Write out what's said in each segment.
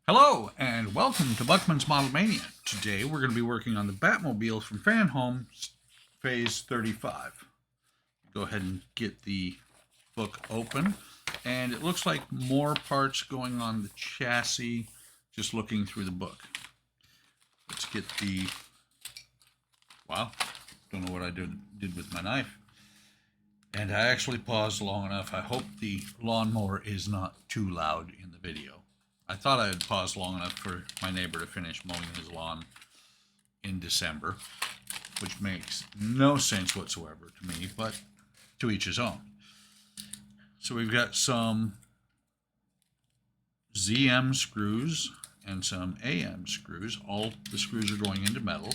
Hello and welcome to Buckman's Model Mania. Today we're going to be working on the Batmobile from Fanhome Phase 35. Go ahead and get the book open, and it looks like more parts going on the chassis just looking through the book. Let's get the, wow, don't know what I did with my knife. And I actually paused long enough. I hope the lawnmower is not too loud in the video. I thought I had paused long enough for my neighbor to finish mowing his lawn in December, which makes no sense whatsoever to me, but to each his own. So we've got some ZM screws and some AM screws. All the screws are going into metal.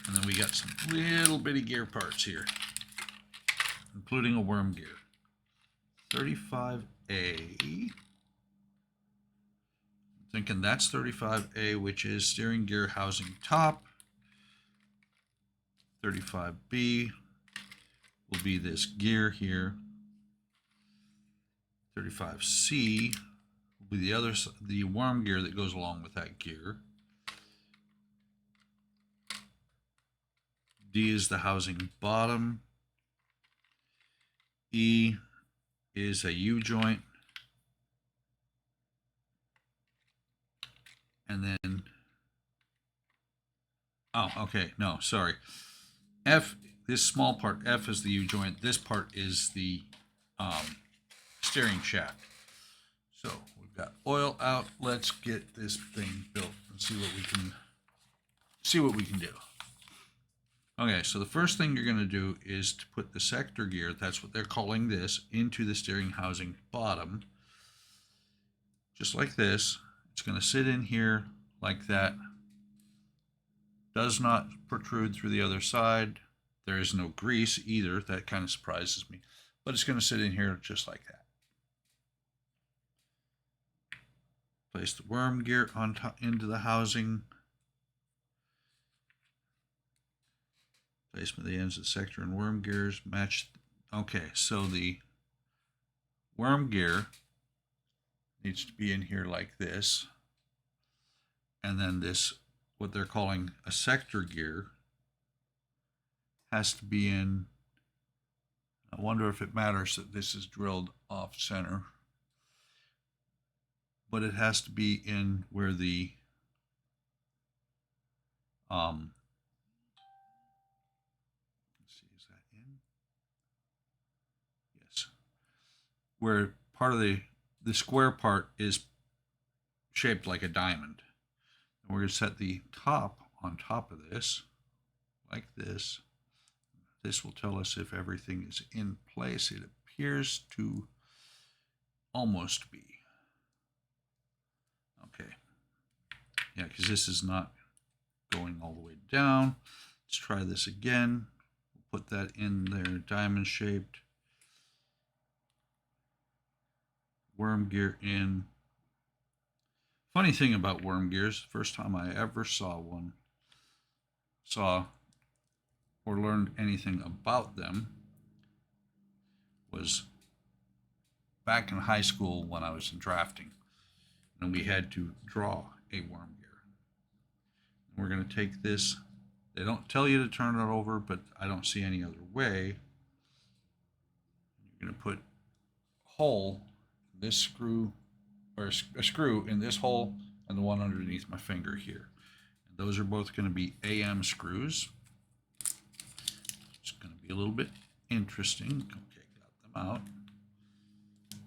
And then we got some little bitty gear parts here, including a worm gear. 35A. Thinking that's 35A, which is steering gear housing top. 35B will be this gear here. 35C will be the worm gear that goes along with that gear. D is the housing bottom. E is a U-joint. And then, oh, okay, no, sorry. F, this small part, F is the U-joint. This part is the steering shaft. So we've got oil out. Let's get this thing built and see what we can do. Okay, so the first thing you're going to do is to put the sector gear, that's what they're calling this, into the steering housing bottom. Just like this. It's going to sit in here like that. Does not protrude through the other side. There is no grease either. That kind of surprises me. But it's going to sit in here just like that. Place the worm gear on top into the housing. Placement of the ends of sector and worm gears match. Okay, so the worm gear needs to be in here like this. And then this, what they're calling a sector gear, has to be in, I wonder if it matters that this is drilled off center, but it has to be in where the let's see, is that in? Yes. Where part of the square part is shaped like a diamond. And we're going to set the top on top of this, like this. This will tell us if everything is in place. It appears to almost be. Okay. Yeah, because this is not going all the way down. Let's try this again. We'll put that in there, diamond shaped. Worm gear in. Funny thing about worm gears, first time I ever saw or learned anything about them was back in high school when I was in drafting, and we had to draw a worm gear. And we're going to take this. They don't tell you to turn it over, but I don't see any other way. You're going to put a hole in this screw, or a screw in this hole, and the one underneath my finger here. And those are both going to be AM screws. It's going to be a little bit interesting. Okay, got them out.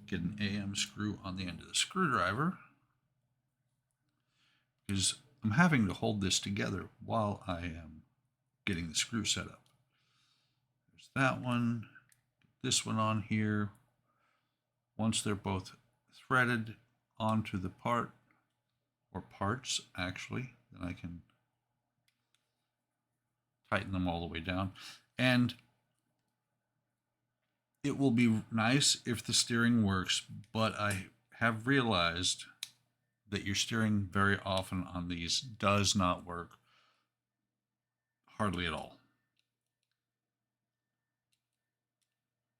Get an AM screw on the end of the screwdriver, because I'm having to hold this together while I am getting the screw set up. There's that one. Get this one on here. Once they're both threaded onto the part, or parts actually, then I can tighten them all the way down. And it will be nice if the steering works, but I have realized that your steering very often on these does not work hardly at all,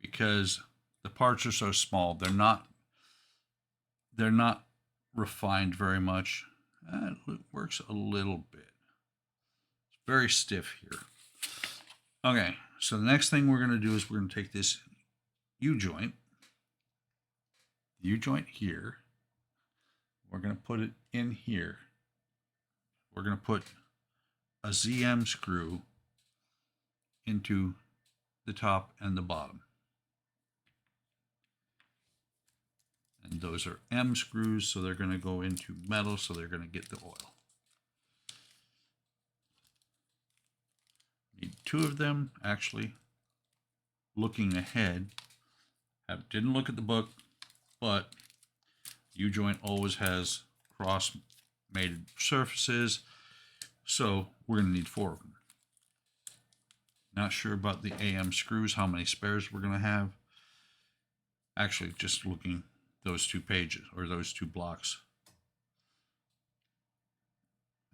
because the parts are so small. They're not refined very much. It works a little bit. It's very stiff here. Okay, so the next thing we're going to do is we're going to take this U-joint here. We're going to put it in here. We're going to put a ZM screw into the top and the bottom. And those are M screws, so they're going to go into metal, so they're going to get the oil. Need 2 of them, actually. Looking ahead, didn't look at the book, but U-joint always has cross-mated surfaces, so we're going to need 4 of them. Not sure about the AM screws, how many spares we're going to have. Actually, just looking those 2 pages, or those 2 blocks.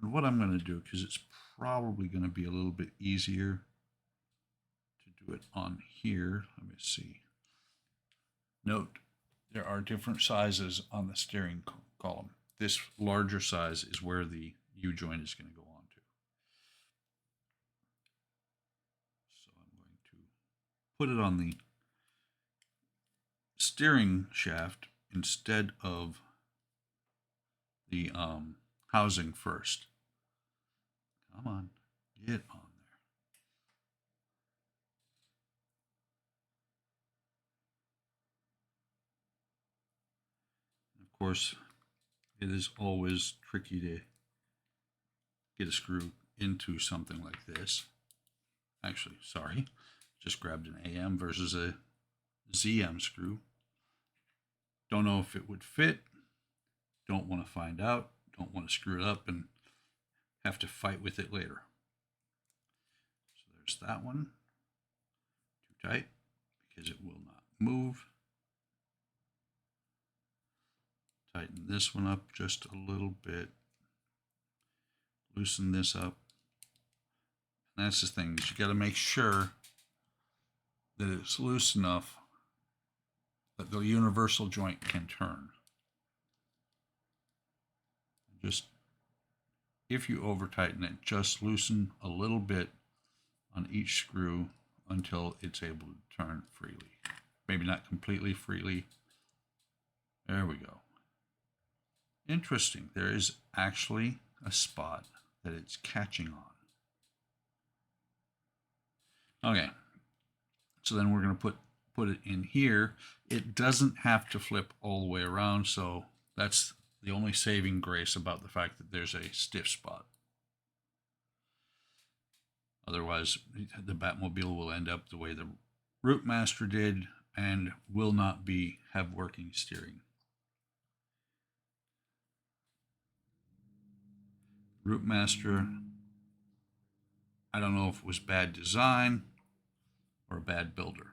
And what I'm going to do, because it's probably going to be a little bit easier to do it on here. Let me see. Note, there are different sizes on the steering column. This larger size is where the U-joint is going to go on to. So I'm going to put it on the steering shaft instead of the housing first. Come on, get on there. And of course, it is always tricky to get a screw into something like this. Actually, sorry, just grabbed an AM versus a ZM screw. Don't know if it would fit. Don't want to find out. Don't want to screw it up and have to fight with it later. So there's that one. Too tight because it will not move. Tighten this one up just a little bit. Loosen this up. And that's the thing, is you got to make sure that it's loose enough that the universal joint can turn. Just, if you over tighten it, just loosen a little bit on each screw until it's able to turn freely. Maybe not completely freely. There we go. Interesting, there is actually a spot that it's catching on. Okay, so then we're going to put it in here. It doesn't have to flip all the way around, so that's the only saving grace about the fact that there's a stiff spot. Otherwise, the Batmobile will end up the way the Routemaster did and will not have working steering. Routemaster, I don't know if it was bad design or a bad builder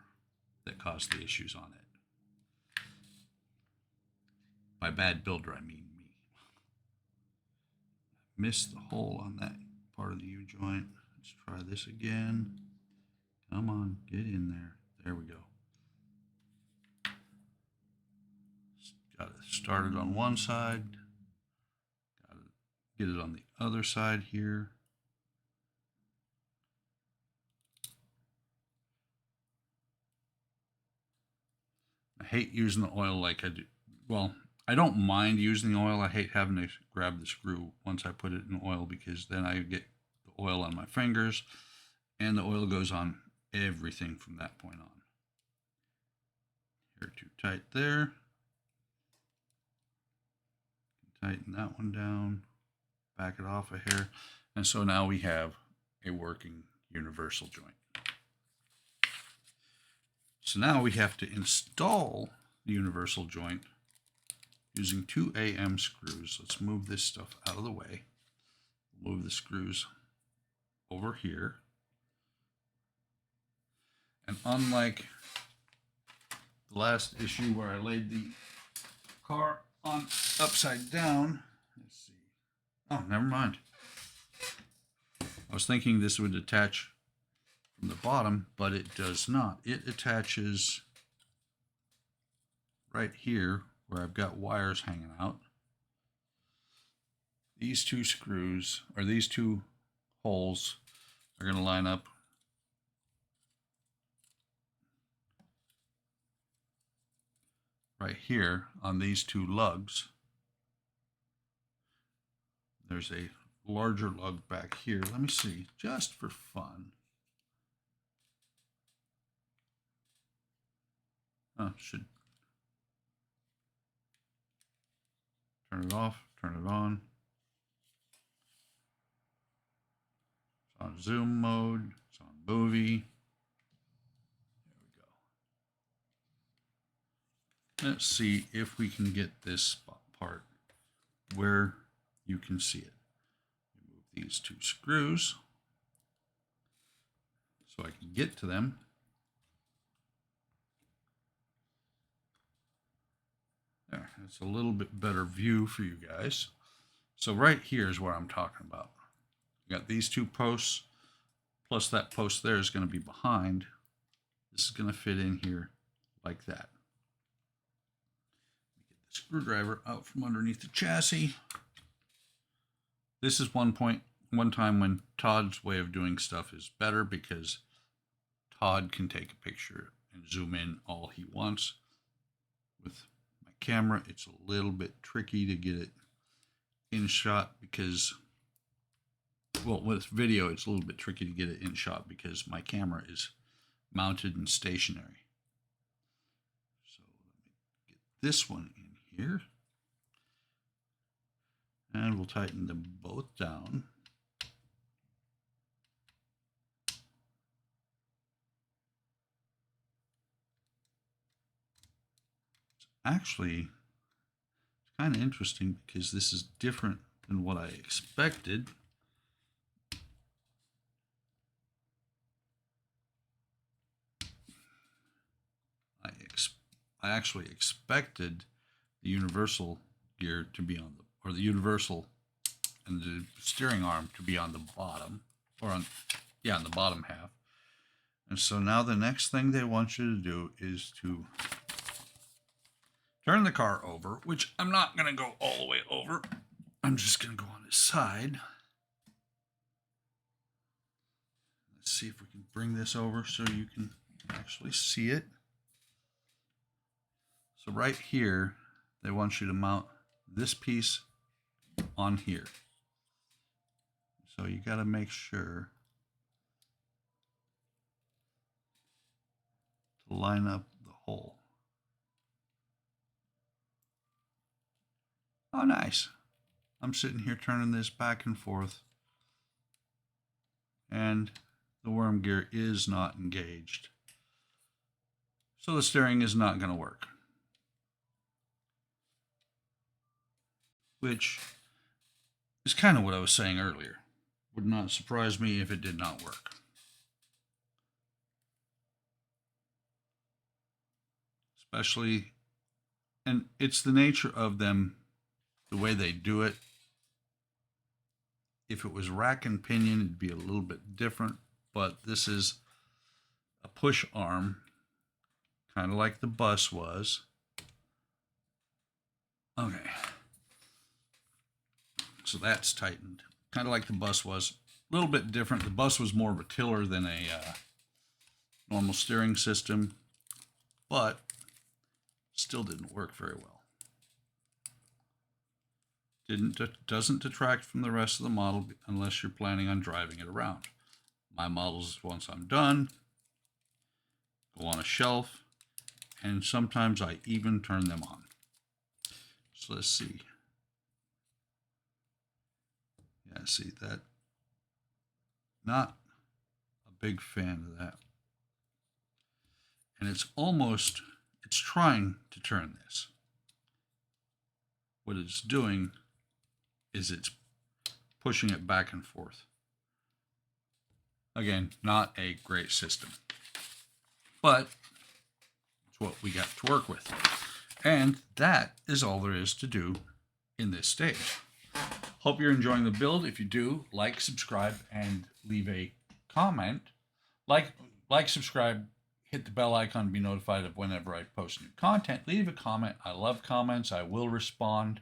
that caused the issues on it. By bad builder, I mean me. Missed the hole on that part of the U-joint. Let's try this again. Come on, get in there. There we go. Got it started on one side. Got to get it on the other side here. I hate using the oil like I do. Well, I don't mind using the oil. I hate having to grab the screw once I put it in oil, because then I get the oil on my fingers and the oil goes on everything from that point on. Here, too tight there. Tighten that one down, back it off a hair. And so now we have a working universal joint. So now we have to install the universal joint using 2 AM screws. Let's move this stuff out of the way. Move the screws over here. And unlike the last issue where I laid the car on upside down, let's see. Oh, never mind. I was thinking this would attach from the bottom, but it does not. It attaches right here where I've got wires hanging out. these two screws, or these two holes, are going to line up right here on these two lugs. There's a larger lug back here. Let me see, just for fun. Should turn it off, turn it on. It's on zoom mode, it's on movie. There we go. Let's see if we can get this part where you can see it. Remove these two screws so I can get to them. There, that's a little bit better view for you guys. So right here is what I'm talking about. You got these two posts, plus that post there is going to be behind. This is going to fit in here like that. Get the screwdriver out from underneath the chassis. This is one time when Todd's way of doing stuff is better, because Todd can take a picture and zoom in all he wants. With my camera, it's a little bit tricky to get it in shot because, well, with video, it's a little bit tricky to get it in shot because my camera is mounted and stationary. So let me get this one in here. And we'll tighten them both down. It's kind of interesting because this is different than what I expected. I actually expected the universal gear to be on the, or the universal and the steering arm to be on the bottom, or on the bottom half. And so now the next thing they want you to do is to turn the car over, which I'm not going to go all the way over. I'm just going to go on its side. Let's see if we can bring this over so you can actually see it. So right here, they want you to mount this piece on here. So you got to make sure to line up the hole. Oh, nice. I'm sitting here turning this back and forth, and the worm gear is not engaged. So the steering is not going to work. Which is kind of what I was saying earlier. Would not surprise me if it did not work. Especially, and it's the nature of them, the way they do it. If it was rack and pinion, it'd be a little bit different, but this is a push arm, kind of like the bus was. Okay. So that's tightened, kind of like the bus was. A little bit different. The bus was more of a tiller than a normal steering system, but still didn't work very well. Doesn't detract from the rest of the model unless you're planning on driving it around. My models, once I'm done, go on a shelf, and sometimes I even turn them on. So let's see. Yeah, see that? Not a big fan of that. And it's trying to turn this. What it's doing is it's pushing it back and forth. Again, not a great system, but it's what we got to work with. And that is all there is to do in this stage. Hope you're enjoying the build. If you do, like, subscribe, and leave a comment. Like, subscribe, hit the bell icon to be notified of whenever I post new content. Leave a comment. I love comments. I will respond.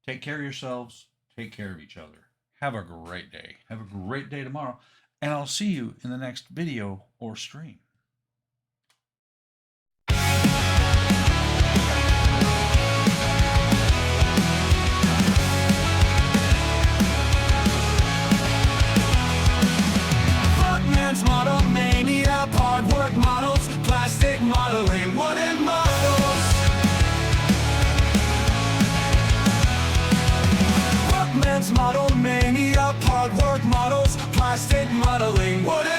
Take care of yourselves. Take care of each other. Have a great day. Have a great day tomorrow. And I'll see you in the next video or stream. Model mania, hard work models, plastic modeling, wooden models. Workman's model mania, hard work models, plastic modeling, wooden